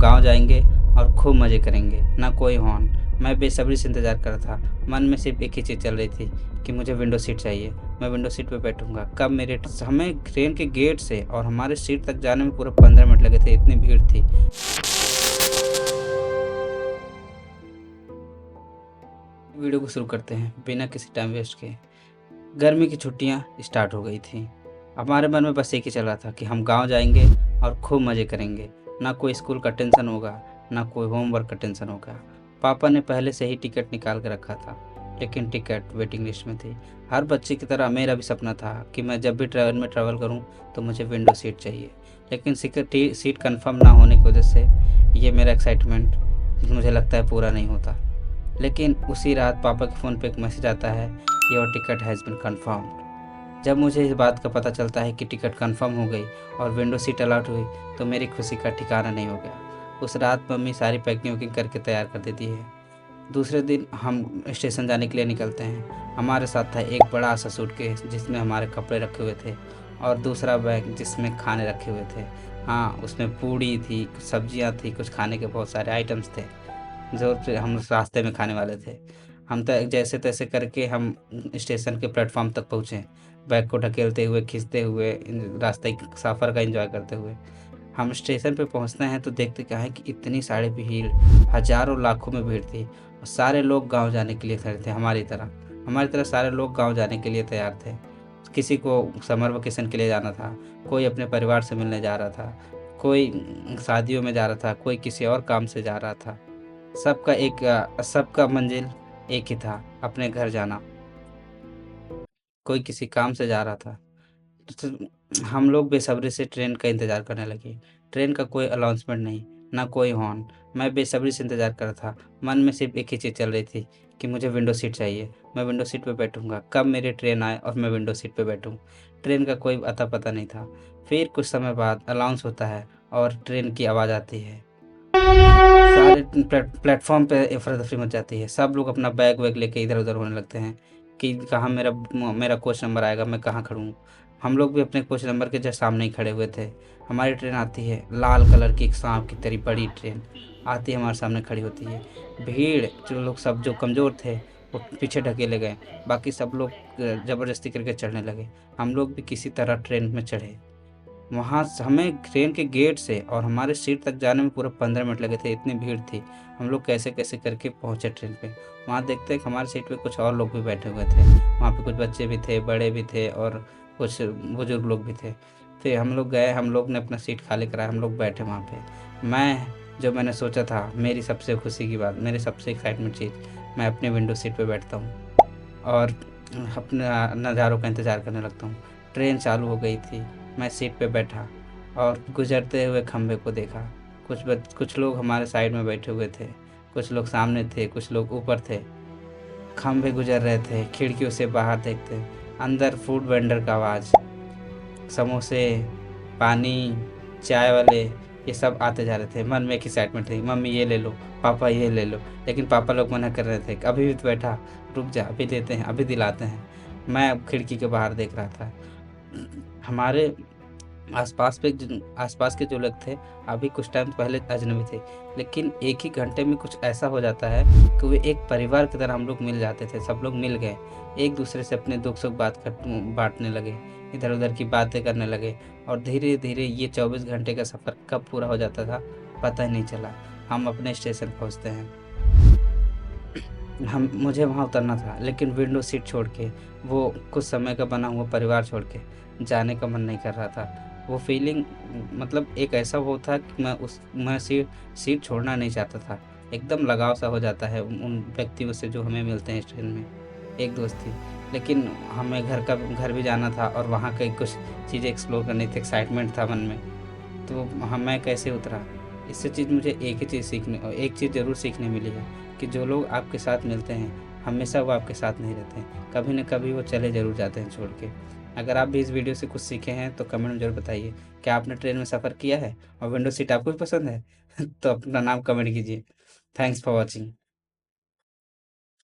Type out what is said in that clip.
गाँव जाएँगे और खूब मज़े करेंगे, ना कोई हॉर्न। मैं बेसब्री से इंतज़ार कर रहा था। मन में सिर्फ़ एक ही चीज़ चल रही थी कि मुझे विंडो सीट चाहिए। मैं विंडो सीट पे बैठूँगा। कब मेरे हमें ट्रेन के गेट से और हमारे सीट तक जाने में पूरे 15 मिनट लगे थे, इतनी भीड़ थी। वीडियो को शुरू करते हैं बिना किसी टाइम वेस्ट के। गर्मी की छुट्टियां स्टार्ट हो गई थी। हमारे मन में बस एक ही चल रहा था कि हम गांव जाएंगे और खूब मज़े करेंगे। ना कोई स्कूल का टेंशन होगा, ना कोई होमवर्क का टेंशन होगा। पापा ने पहले से ही टिकट निकाल के रखा था, लेकिन टिकट वेटिंग लिस्ट में थी। हर बच्चे की तरह मेरा भी सपना था कि मैं जब भी ट्रेन में ट्रैवल करूं तो मुझे विंडो सीट चाहिए। लेकिन सीट कंफर्म ना होने की वजह से ये मेरा एक्साइटमेंट मुझे लगता है पूरा नहीं होता। लेकिन उसी रात पापा के फ़ोन पे एक मैसेज आता है, your ticket has been confirmed. जब मुझे इस बात का पता चलता है कि टिकट कंफर्म हो गई और विंडो सीट अलॉट हुई, तो मेरी खुशी का ठिकाना नहीं हो गया। उस रात मम्मी सारी पैकिंग वैकिंग करके तैयार कर देती है। दूसरे दिन हम स्टेशन जाने के लिए निकलते हैं। हमारे साथ था एक बड़ा सा सूटकेस जिसमें हमारे कपड़े रखे हुए थे, और दूसरा बैग जिसमें खाने रखे हुए थे। हाँ, उसमें पूड़ी थी, कुछ सब्जियाँ थी, कुछ खाने के बहुत सारे आइटम्स थे जो फिर हम उस रास्ते में खाने वाले थे। हम तो जैसे तैसे करके हम स्टेशन के प्लेटफॉर्म तक पहुँचे, बैग को ढकेलते हुए, खींचते हुए, रास्ते सफ़र का एंजॉय करते हुए। हम स्टेशन पे पहुँचते हैं तो देखते क्या है कि इतनी सारी भीड़, हज़ारों लाखों में भीड़ थी, और सारे लोग गाँव जाने के लिए खड़े थे हमारी तरह सारे लोग गाँव जाने के लिए तैयार थे। किसी को समर वेकेशन के लिए जाना था, कोई अपने परिवार से मिलने जा रहा था, कोई शादियों में जा रहा था, कोई किसी और काम से जा रहा था। सबका मंज़िल एक ही था, अपने घर जाना। कोई किसी काम से जा रहा था। तो हम लोग बेसब्री से ट्रेन का इंतज़ार करने लगे। ट्रेन का कोई अनाउंसमेंट नहीं, ना कोई हॉर्न। मैं बेसब्री से इंतज़ार कर रहा था। मन में सिर्फ़ एक ही चीज़ चल रही थी कि मुझे विंडो सीट चाहिए। मैं विंडो सीट पे बैठूँगा। कब मेरी ट्रेन आए और मैं विंडो सीट पे बैठूँ। ट्रेन का कोई अता-पता नहीं था। फिर कुछ समय बाद अनाउंस होता है और ट्रेन की आवाज़ आती है। सारे प्लेटफ़ॉर्म पे अफ़रा-तफ़री मच जाती है। सब लोग अपना बैग-वैग लेके इधर-उधर होने लगते हैं कि कहाँ मेरा कोच नंबर आएगा, मैं कहाँ खड़ूँ? हम लोग भी अपने कोच नंबर के जस्ट सामने ही खड़े हुए थे। हमारी ट्रेन आती है, लाल कलर की एक साँप की तरह बड़ी ट्रेन आती है, हमारे सामने खड़ी होती है। भीड़, जो कमज़ोर थे, वो पीछे ढकेले गए। बाकी सब लोग ज़बरदस्ती करके चढ़ने लगे। हम लोग भी किसी तरह ट्रेन में चढ़े। वहाँ स हमें ट्रेन के गेट से और हमारे सीट तक जाने में पूरे 15 मिनट लगे थे, इतनी भीड़ थी। हम लोग कैसे-कैसे करके पहुँचे ट्रेन पे। वहाँ देखते हैं कि हमारी सीट पे कुछ और लोग भी बैठे हुए थे। वहाँ पे कुछ बच्चे भी थे, बड़े भी थे और कुछ बुज़ुर्ग लोग भी थे। फिर हम लोग गए, हम लोग ने अपना सीट खाली कराया, हम लोग बैठे वहाँ पे। जो मैंने सोचा था, मेरी सबसे खुशी की बात, मेरी सबसे एक्साइटमेंट चीज़, मैं अपनी विंडो सीट पे बैठता हूँ और अपने नज़ारों का इंतज़ार करने लगता हूँ। ट्रेन चालू हो गई थी, मैं सीट पे बैठा और गुज़रते हुए खंभे को देखा। कुछ लोग हमारे साइड में बैठे हुए थे, कुछ लोग सामने थे, कुछ लोग ऊपर थे। खंभे गुज़र रहे थे, खिड़कियों से बाहर देखते, अंदर फूड वेंडर का आवाज़, समोसे, पानी, चाय वाले, ये सब आते जा रहे थे। मन में एक एक्साइटमेंट थी, मम्मी ये ले लो, पापा ये ले लो। लेकिन पापा लोग मना कर रहे थे, अभी भी तो बैठा, रुक जा, अभी देते हैं, अभी दिलाते हैं। मैं अब खिड़की के बाहर देख रहा था। हमारे आस-पास के जो लोग थे, अभी कुछ टाइम पहले अजनबी थे, लेकिन एक ही घंटे में कुछ ऐसा हो जाता है कि वो एक परिवार की तरह हम लोग मिल जाते थे, सब लोग मिल गए। एक-दूसरे से अपने दुःख-सुख बाँटने लगे, इधर-उधर की बातें करने लगे, और धीरे-धीरे ये 24 घंटे का सफ़र कब पूरा हो जाता था, पता ही नहीं चला। हम अपने स्टेशन पहुँचते हैं। हम मुझे वहाँ उतरना था, लेकिन विंडो सीट छोड़ के, वो कुछ समय का बना हुआ परिवार छोड़ के जाने का मन नहीं कर रहा था। वो फ़ीलिंग, मतलब एक ऐसा वो था कि मैं सीट छोड़ना नहीं चाहता था। एकदम लगाव सा हो जाता है उन उन व्यक्तियों से जो हमें मिलते हैं ट्रेन में। एक दोस्त थी, लेकिन हमें घर भी जाना था और वहाँ कई कुछ चीज़ें एक्सप्लोर करनी थी, एक्साइटमेंट था मन में। तो मैं कैसे उतरा? इससे चीज़ मुझे एक चीज़ ज़रूर सीखने मिली है कि जो लोग आपके साथ मिलते हैं, हमेशा वो आपके साथ नहीं रहते हैं। कभी न कभी वो चले ज़रूर जाते हैं छोड़ के। अगर आप भी इस वीडियो से कुछ सीखे हैं तो कमेंट में ज़रूर बताइए। क्या आपने ट्रेन में सफ़र किया है और विंडो सीट आपको भी पसंद है? तो अपना नाम कमेंट कीजिए। Thanks for watching.